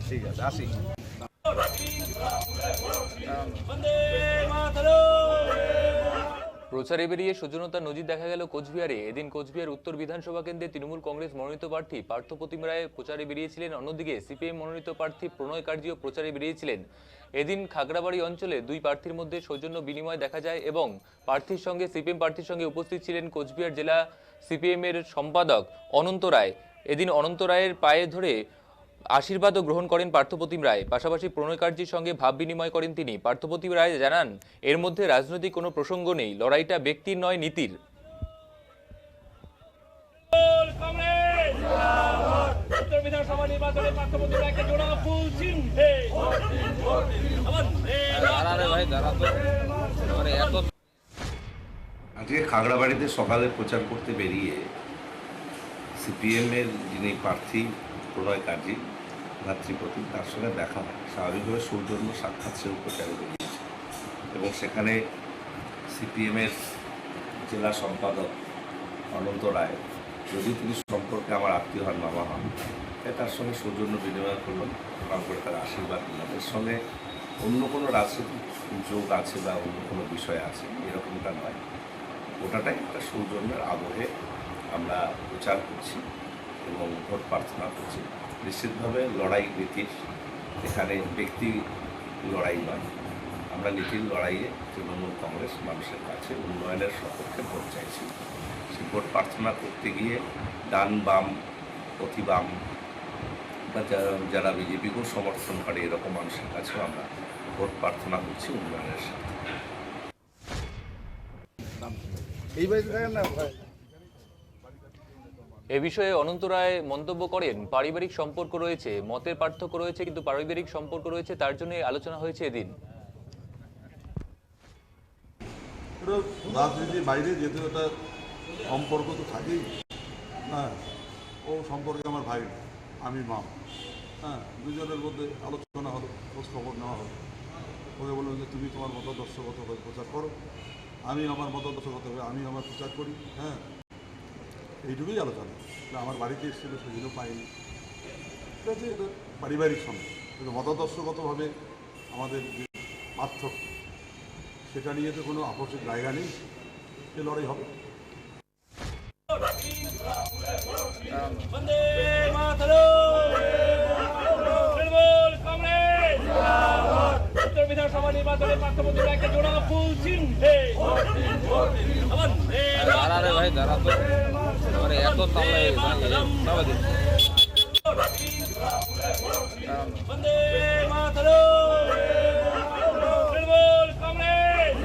ঠিক আছে, আসি। প্রচারে বেরিয়ে সৌজন্যতার নজির দেখা গেল কোচবিহারে। এদিন কোচবিহার উত্তর বিধানসভা কেন্দ্রে তৃণমূল কংগ্রেস মনোনীত প্রার্থী পার্থপ্রতিম রায় প্রচারে বেরিয়েছিলেন, অন্যদিকে সিপিএম মনোনীত প্রার্থী প্রণয় কার্যীও প্রচারে বেরিয়েছিলেন। এদিন খাগড়াবাড়ি অঞ্চলে দুই প্রার্থীর মধ্যে সৌজন্য বিনিময় দেখা যায় এবং প্রার্থীর সঙ্গে সিপিএম প্রার্থীর সঙ্গে উপস্থিত ছিলেন কোচবিহার জেলা সিপিএম এর সম্পাদক অনন্ত রায়। এদিন অনন্ত রায়ের পায়ে ধরে আশীর্বাদও গ্রহণ করেন পার্থপ্রতিম রায়। পাশাপাশি প্রণয় কার্যীর সঙ্গে ভাব বিনিময় করেন তিনি। পার্থপ্রতিম রায় জানান, এর মধ্যে রাজনৈতিক কোনো প্রসঙ্গ নেই, লড়াইটা ব্যক্তির নয় নীতির। আজকে খাগড়াবাড়িতে সকালে প্রচার করতে বেরিয়ে সিপিএম এর যিনি প্রার্থী প্রণয় কার্যী ভাতৃপ্রতিম, তার সঙ্গে দেখা হয়। স্বাভাবিকভাবে সৌজন্য সাক্ষাৎ সেও প্রচারে বেরিয়েছে এবং সেখানে সিপিএমের জেলা সম্পাদক অনন্ত রায়, যদি তিনি সম্পর্কে আমার আত্মীয় হন, মামা হন, তার সঙ্গে সৌজন্য বিনিময় করলাম, তারপরে তার আশীর্বাদ নিলাম। এর সঙ্গে অন্য কোনো রাজনৈতিক যোগ আছে বা অন্য কোনো বিষয় আছে এরকমটা নয়, ওটাটাই একটা সৌজন্যের আবহে আমরা প্রচার করছি এবং ভোট প্রার্থনা করছি। নিশ্চিতভাবে লড়াই নীতির, এখানে ব্যক্তি লড়াই নয়। আমরা নীতির লড়াইয়ে তৃণমূল কংগ্রেস মানুষের কাছে উন্নয়নের সপক্ষে ভোট চাইছি। সেই ভোট প্রার্থনা করতে গিয়ে ডান বাম অতি বাম বা যারা বিজেপিকেও সমর্থন করে এরকম মানুষের কাছেও আমরা ভোট প্রার্থনা করছি উন্নয়নের সাথে। এ বিষয়ে অনন্ত রায় মন্তব্য করেন, পারিবারিক সম্পর্ক রয়েছে, মতের পার্থক্য রয়েছে, কিন্তু পারিবারিক সম্পর্ক রয়েছে, তার জন্য আলোচনা হয়েছে এদিন। রাজনীতির বাইরে যেহেতু একটা সম্পর্ক তো থাকেই। হ্যাঁ, ও সম্পর্কে আমার ভাই, আমি মা। হ্যাঁ, দুজনের মধ্যে আলোচনা হলো, খোঁজ খবর নেওয়া হলো। ওকে বললাম যে তুমি তোমার মতাদর্শগতভাবে প্রচার করো, আমি আমার মতাদর্শগতভাবে আমি আমার প্রচার করি। হ্যাঁ, এইটুকুই আলোচনা। আমার বাড়িতে এসেছিল, সেদিনও পাইনি। ঠিক আছে, এটা পারিবারিক সম্পর্ক, কিন্তু মতাদর্শগতভাবে আমাদের যে পার্থক্য, সেটা নিয়ে তো কোনো আপসের জায়গা নেই, সে লড়াই হবে। বিধানসভা নির্বাচনে পার্থপ্রতিম রায়কে জোড়া ফুল চিহ্নে ভাই দাঁড়া তো এত